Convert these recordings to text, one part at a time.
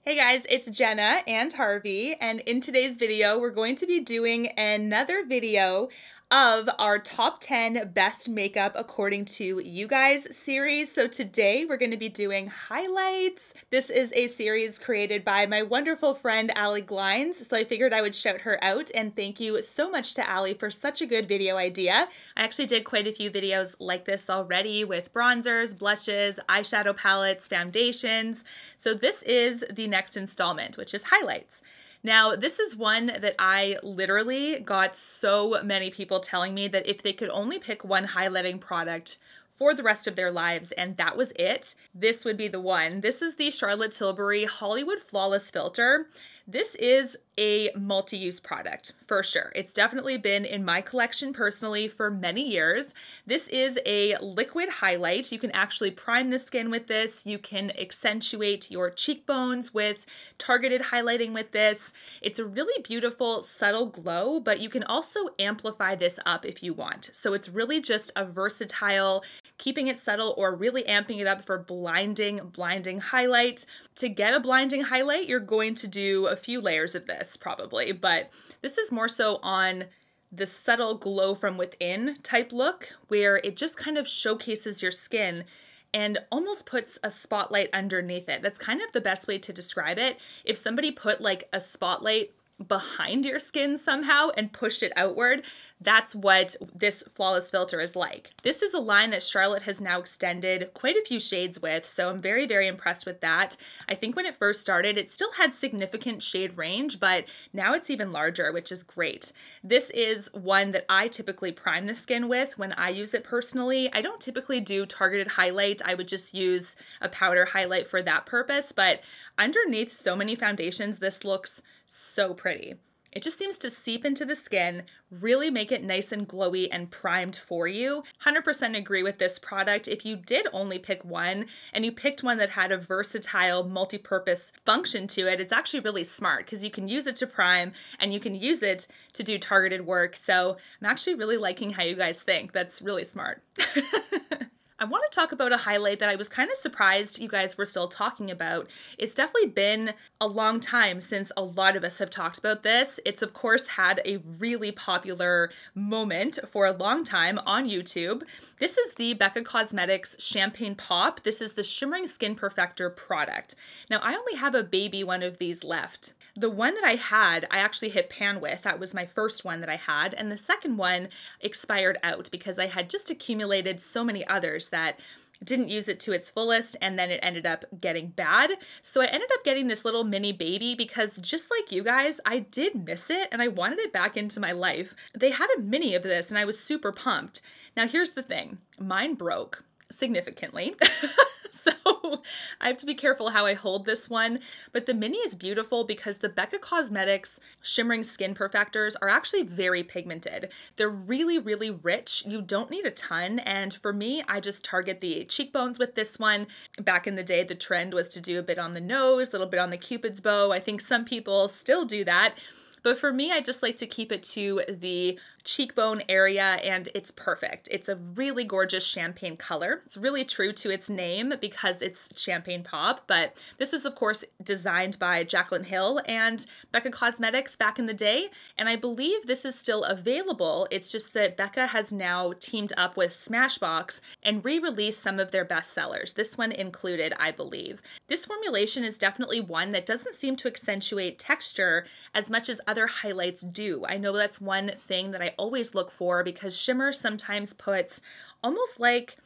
Hey guys, it's Jenna and Harvey, and in today's video, we're going to be doing another video of our top 10 best makeup according to you guys series. So today we're going to be doing highlights. This is a series created by my wonderful friend Allie Glines, so I figured I would shout her out, and thank you so much to Allie for such a good video idea. I actually did quite a few videos like this already with bronzers, blushes, eyeshadow palettes, foundations. So this is the next installment, which is highlights. Now, this is one that I literally got so many people telling me that if they could only pick one highlighting product for the rest of their lives and that was it, this would be the one. This is the Charlotte Tilbury Hollywood Flawless Filter. This is a multi-use product for sure. It's definitely been in my collection personally for many years. This is a liquid highlight. You can actually prime the skin with this. You can accentuate your cheekbones with targeted highlighting with this. It's a really beautiful, subtle glow, but you can also amplify this up if you want. So it's really just a versatile, keeping it subtle or really amping it up for blinding highlight. To get a blinding highlight, you're going to do a few layers of this probably, but this is more so on the subtle glow from within type look where it just kind of showcases your skin and almost puts a spotlight underneath it. That's kind of the best way to describe it. If somebody put like a spotlight behind your skin somehow and pushed it outward, that's what this Flawless Filter is like. This is a line that Charlotte has now extended quite a few shades with, so I'm very, very impressed with that. I think when it first started, it still had significant shade range, but now it's even larger, which is great. This is one that I typically prime the skin with when I use it personally. I don't typically do targeted highlight. I would just use a powder highlight for that purpose, but underneath so many foundations, this looks so pretty. It just seems to seep into the skin, really make it nice and glowy and primed for you. 100% agree with this product. If you did only pick one and you picked one that had a versatile multi-purpose function to it, it's actually really smart because you can use it to prime and you can use it to do targeted work. So I'm actually really liking how you guys think. That's really smart. I want to talk about a highlight that I was kind of surprised you guys were still talking about. It's definitely been a long time since a lot of us have talked about this. It's of course had a really popular moment for a long time on YouTube. This is the Becca Cosmetics Champagne Pop. This is the Shimmering Skin Perfector product. Now I only have a baby one of these left. The one that I had, I actually hit pan with. That was my first one that I had. And the second one expired out because I had just accumulated so many others that didn't use it to its fullest, and then it ended up getting bad. So I ended up getting this little mini baby because just like you guys, I did miss it and I wanted it back into my life. They had a mini of this and I was super pumped. Now here's the thing, mine broke significantly. So I have to be careful how I hold this one, but the mini is beautiful because the Becca Cosmetics Shimmering Skin Perfectors are actually very pigmented. They're really, really rich. You don't need a ton, and for me, I just target the cheekbones with this one. Back in the day, the trend was to do a bit on the nose, a little bit on the Cupid's bow. I think some people still do that. But for me, I just like to keep it to the cheekbone area, and it's perfect. It's a really gorgeous champagne color. It's really true to its name because it's champagne pop, but this was of course designed by Jaclyn Hill and Becca Cosmetics back in the day, and I believe this is still available. It's just that Becca has now teamed up with Smashbox and re-released some of their best sellers, this one included, I believe. This formulation is definitely one that doesn't seem to accentuate texture as much as other highlights do. I know that's one thing that I always look for because shimmer sometimes puts almost like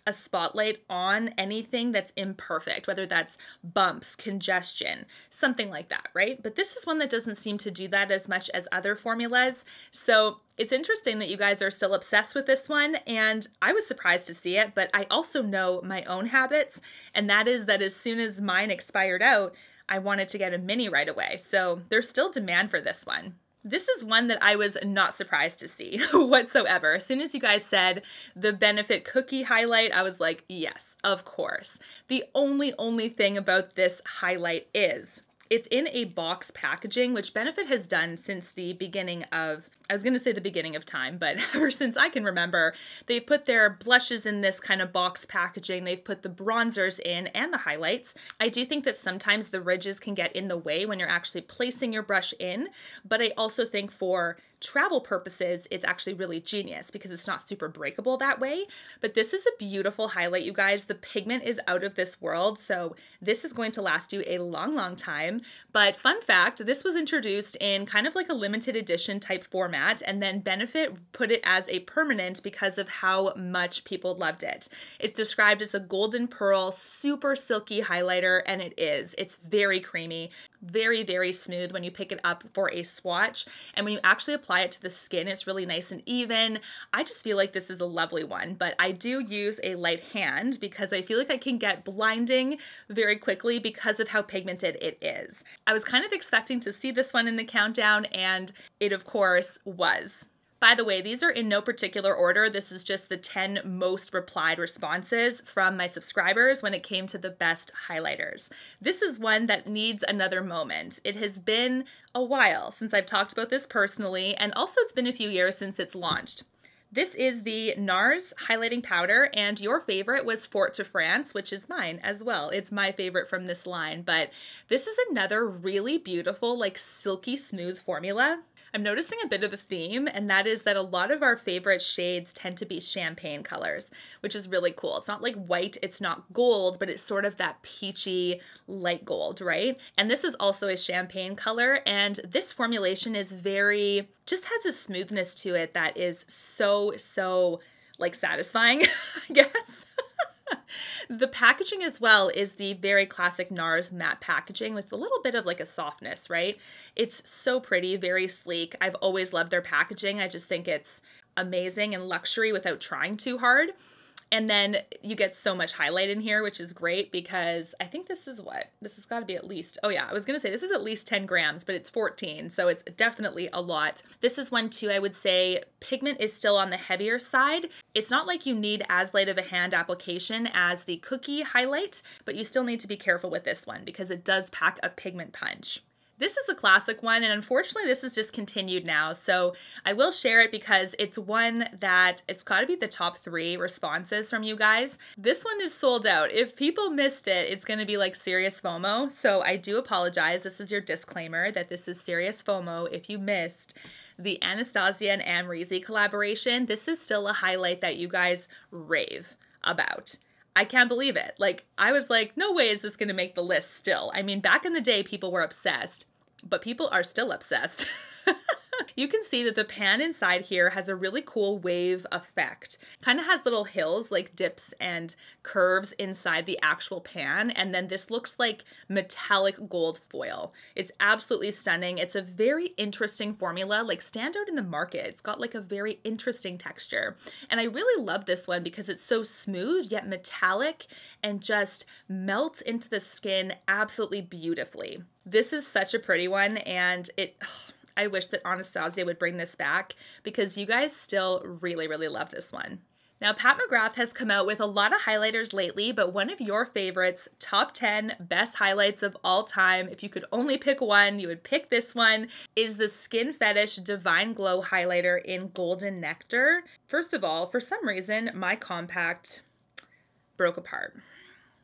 a spotlight on anything that's imperfect, whether that's bumps, congestion, something like that, right? But this is one that doesn't seem to do that as much as other formulas. So it's interesting that you guys are still obsessed with this one, and I was surprised to see it, but I also know my own habits, and that is that as soon as mine expired out, I wanted to get a mini right away. So there's still demand for this one. This is one that I was not surprised to see whatsoever. As soon as you guys said the Benefit Cookie highlight, I was like, yes, of course. The only thing about this highlight is it's in a box packaging, which Benefit has done since the beginning of I was going to say the beginning of time, but ever since I can remember, they've put their blushes in this kind of box packaging. They've put the bronzers in and the highlights. I do think that sometimes the ridges can get in the way when you're actually placing your brush in, but I also think for travel purposes, it's actually really genius because it's not super breakable that way. But this is a beautiful highlight, you guys. The pigment is out of this world, so this is going to last you a long, long time. But fun fact, this was introduced in kind of like a limited edition type format, and then Benefit put it as a permanent because of how much people loved it. It's described as a golden pearl, super silky highlighter, and it is. It's very creamy, very, very smooth when you pick it up for a swatch. And when you actually apply it to the skin, it's really nice and even. I just feel like this is a lovely one, but I do use a light hand because I feel like I can get blinding very quickly because of how pigmented it is. I was kind of expecting to see this one in the countdown, and it of course was. By the way, these are in no particular order. This is just the 10 most replied responses from my subscribers when it came to the best highlighters. This is one that needs another moment. It has been a while since I've talked about this personally, and also it's been a few years since it's launched. This is the Nars highlighting powder, and your favorite was Fort de France, which is mine as well. It's my favorite from this line, but this is another really beautiful, like silky smooth formula. I'm noticing a bit of a theme, and that is that a lot of our favorite shades tend to be champagne colors, which is really cool. It's not like white, it's not gold, but it's sort of that peachy light gold, right? And this is also a champagne color, and this formulation is just has a smoothness to it that is so like satisfying, I guess. The packaging as well is the very classic Nars matte packaging with a little bit of like a softness, right? It's so pretty, very sleek. I've always loved their packaging. I just think it's amazing and luxury without trying too hard. And then you get so much highlight in here, which is great because I think this is what? This has got to be at least, oh yeah, I was going to say this is at least 10 grams, but it's 14, so it's definitely a lot. This is one too, I would say pigment is still on the heavier side. It's not like you need as light of a hand application as the Cookie highlight, but you still need to be careful with this one because it does pack a pigment punch. This is a classic one, and unfortunately this is discontinued now, so I will share it because it's one that it's got to be the top 3 responses from you guys. This one is sold out. If people missed it, it's going to be like serious FOMO, so I do apologize. This is your disclaimer that this is serious FOMO if you missed the Anastasia and Amrezy collaboration. This is still a highlight that you guys rave about. I can't believe it. Like, I was like, no way is this going to make the list still. I mean, back in the day, people were obsessed, but people are still obsessed. You can see that the pan inside here has a really cool wave effect. Kind of has little hills, like dips and curves inside the actual pan. And then this looks like metallic gold foil. It's absolutely stunning. It's a very interesting formula, like stand out in the market. It's got like a very interesting texture. And I really love this one because it's so smooth yet metallic and just melts into the skin absolutely beautifully. This is such a pretty one, and I wish that Anastasia would bring this back because you guys still really love this one. Now, Pat McGrath has come out with a lot of highlighters lately, but one of your favorites, top 10 best highlights of all time, if you could only pick one, you would pick this one, is the Skin Fetish Divine Glow highlighter in Golden Nectar. First of all, for some reason, my compact broke apart.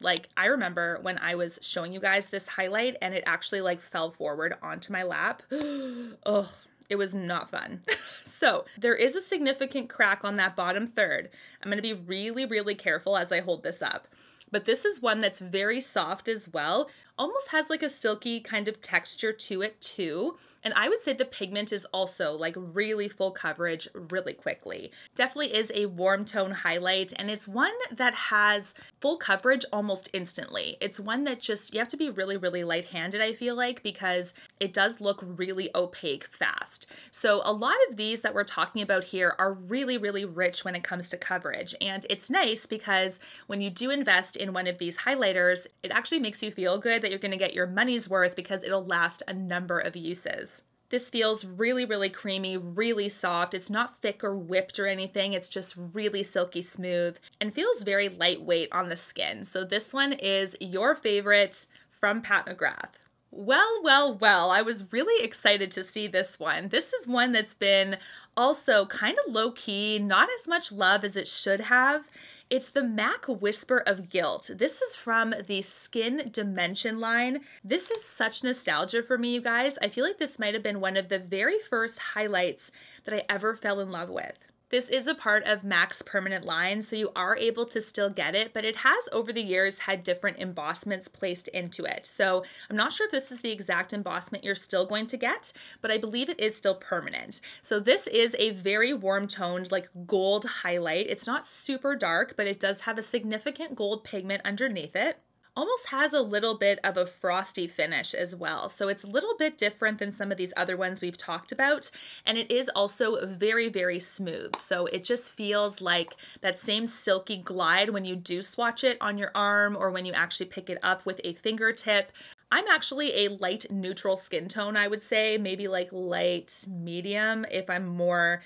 Like, I remember when I was showing you guys this highlight and it actually like fell forward onto my lap. Ugh, it was not fun. So there is a significant crack on that bottom third. I'm going to be really careful as I hold this up. But this is one that's very soft as well. Almost has like a silky kind of texture to it too. And I would say the pigment is also like really full coverage really quickly. Definitely is a warm tone highlight, and it's one that has full coverage almost instantly. It's one that just, you have to be really light-handed, I feel like, because it does look really opaque fast. So a lot of these that we're talking about here are really rich when it comes to coverage. And it's nice because when you do invest in one of these highlighters, it actually makes you feel good that you're going to get your money's worth because it'll last a number of uses. This feels really creamy, really soft. It's not thick or whipped or anything. It's just really silky smooth and feels very lightweight on the skin. So this one is your favorite from Pat McGrath. Well, well, well, I was really excited to see this one. This is one that's been also kind of low-key, not as much love as it should have. It's the MAC Whisper of Guilt. This is from the Skin Dimension line. This is such nostalgia for me, you guys. I feel like this might have been one of the very first highlights that I ever fell in love with. This is a part of MAC's permanent line, so you are able to still get it, but it has over the years had different embossments placed into it. So I'm not sure if this is the exact embossment you're still going to get, but I believe it is still permanent. So this is a very warm toned, like gold highlight. It's not super dark, but it does have a significant gold pigment underneath it. Almost has a little bit of a frosty finish as well. So it's a little bit different than some of these other ones we've talked about. And it is also very, very smooth. So it just feels like that same silky glide when you do swatch it on your arm or when you actually pick it up with a fingertip. I'm actually a light neutral skin tone, I would say, maybe like light medium if I'm more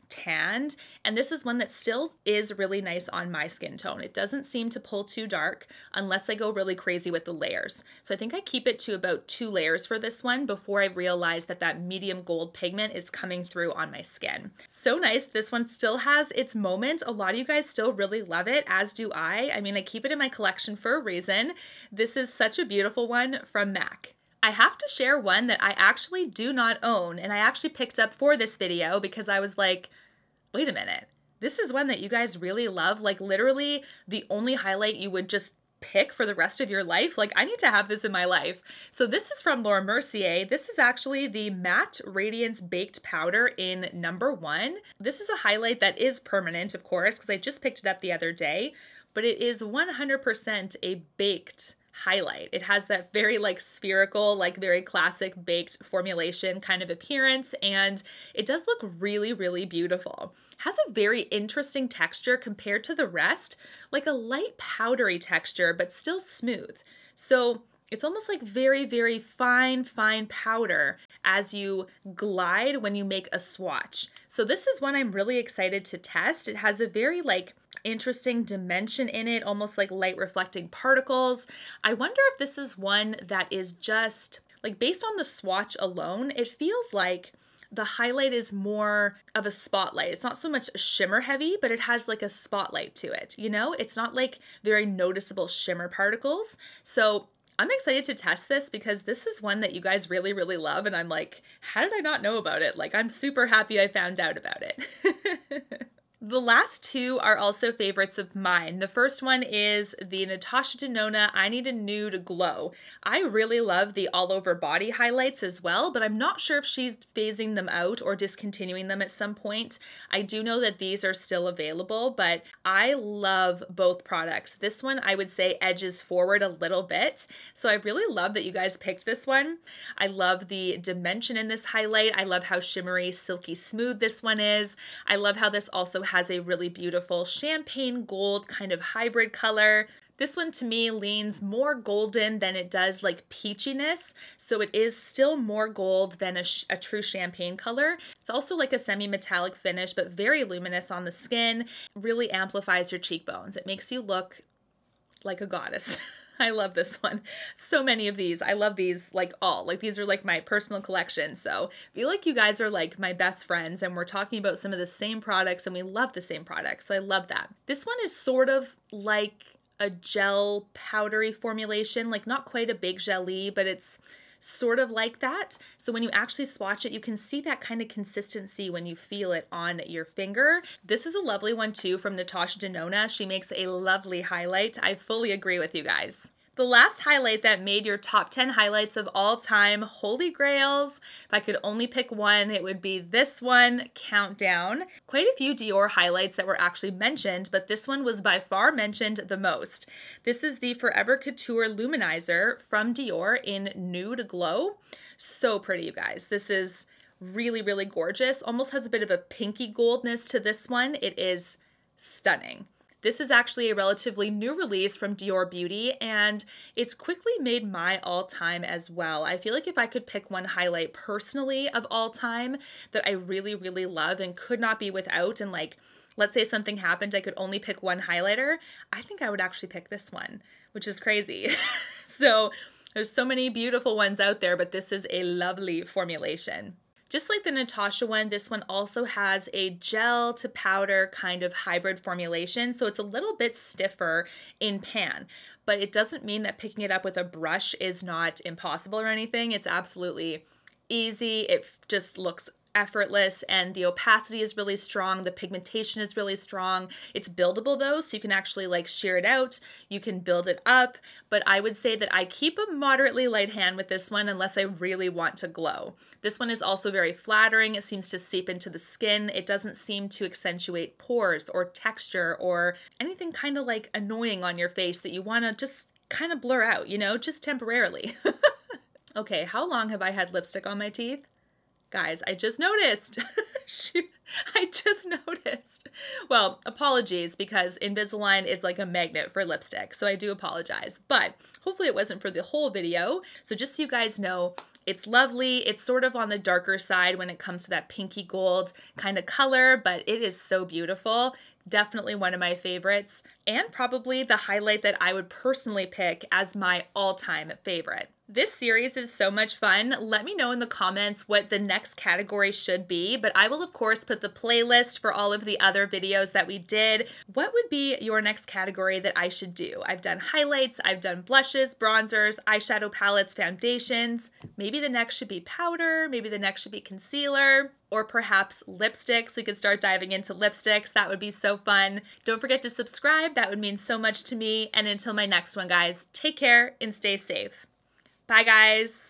tanned, and this is one that still is really nice on my skin tone. It doesn't seem to pull too dark unless I go really crazy with the layers. So I think I keep it to about 2 layers for this one before I realize that that medium gold pigment is coming through on my skin. So nice. This one still has its moment. A lot of you guys still really love it, as do I. I mean, I keep it in my collection for a reason. This is such a beautiful one from MAC. I have to share one that I actually do not own, and I actually picked up for this video because I was like, wait a minute, this is one that you guys really love, like literally the only highlight you would just pick for the rest of your life. Like, I need to have this in my life. So this is from Laura Mercier. This is actually the Matte Radiance Baked Powder in number 1. This is a highlight that is permanent, of course, because I just picked it up the other day, but it is 100% a baked highlight. It has that very like spherical, like very classic baked formulation kind of appearance, and it does look really, really beautiful. Has a very interesting texture compared to the rest, like a light powdery texture, but still smooth. So it's almost like very, very fine powder as you glide when you make a swatch. So this is one I'm really excited to test. It has a very like interesting dimension in it, almost like light reflecting particles. I wonder if this is one that is just like based on the swatch alone, it feels like the highlight is more of a spotlight. It's not so much shimmer heavy, but it has like a spotlight to it. You know, it's not like very noticeable shimmer particles. So I'm excited to test this because this is one that you guys really, really love. And I'm like, how did I not know about it? Like, I'm super happy I found out about it. The last 2 are also favorites of mine. The first one is the Anastasia Denona I Need a Nude Glow. I really love the all over body highlights as well, but I'm not sure if she's phasing them out or discontinuing them at some point. I do know that these are still available, but I love both products. This one I would say edges forward a little bit, so I really love that you guys picked this one. I love the dimension in this highlight. I love how shimmery, silky smooth this one is. I love how this also has a really beautiful champagne gold kind of hybrid color. This one to me leans more golden than it does like peachiness, so it is still more gold than a true champagne color. It's also like a semi-metallic finish, but very luminous on the skin. Really amplifies your cheekbones. It makes you look like a goddess. I love this one. So many of these. I love these like all. Like these are like my personal collection. So I feel like you guys are like my best friends and we're talking about some of the same products and we love the same products. So I love that. This one is sort of like a gel powdery formulation, like not quite a big jelly, but it's sort of like that. So when you actually swatch it, you can see that kind of consistency when you feel it on your finger. This is a lovely one too from Anastasia Denona. She makes a lovely highlight. I fully agree with you guys. The last highlight that made your top 10 highlights of all time holy grails, if I could only pick one, it would be this one, Countdown. Quite a few Dior highlights that were actually mentioned, but this one was by far mentioned the most. This is the Forever Couture Luminizer from Dior in Nude Glow. So pretty, you guys. This is really, really gorgeous. Almost has a bit of a pinky goldness to this one. It is stunning. This is actually a relatively new release from Dior Beauty, and it's quickly made my all-time as well. I feel like if I could pick one highlight personally of all time that I really, really love and could not be without, and like, let's say something happened, I could only pick one highlighter, I think I would actually pick this one, which is crazy. So There's so many beautiful ones out there, but this is a lovely formulation. Just like the Natasha one, this one also has a gel to powder kind of hybrid formulation, so it's a little bit stiffer in pan, but it doesn't mean that picking it up with a brush is not impossible or anything. It's absolutely easy. It just looks effortless, and the opacity is really strong. The pigmentation is really strong. It's buildable though, so you can actually like shear it out. You can build it up, but I would say that I keep a moderately light hand with this one unless I really want to glow. This one is also very flattering. It seems to seep into the skin. It doesn't seem to accentuate pores or texture or anything kind of like annoying on your face that you want to just kind of blur out, you know, just temporarily. Okay, how long have I had lipstick on my teeth? Guys, I just noticed. Shoot, I just noticed. Well, apologies, because Invisalign is like a magnet for lipstick, so I do apologize. But hopefully it wasn't for the whole video. So just so you guys know, it's lovely. It's sort of on the darker side when it comes to that pinky gold kind of color, but it is so beautiful. Definitely one of my favorites, and probably the highlight that I would personally pick as my all-time favorite. This series is so much fun. Let me know in the comments what the next category should be, but I will of course put the playlist for all of the other videos that we did. What would be your next category that I should do? I've done highlights, I've done blushes, bronzers, eyeshadow palettes, foundations. Maybe the next should be powder, maybe the next should be concealer, or perhaps lipsticks. We could start diving into lipsticks. That would be so fun. Don't forget to subscribe. That would mean so much to me. And until my next one, guys, take care and stay safe. Bye, guys.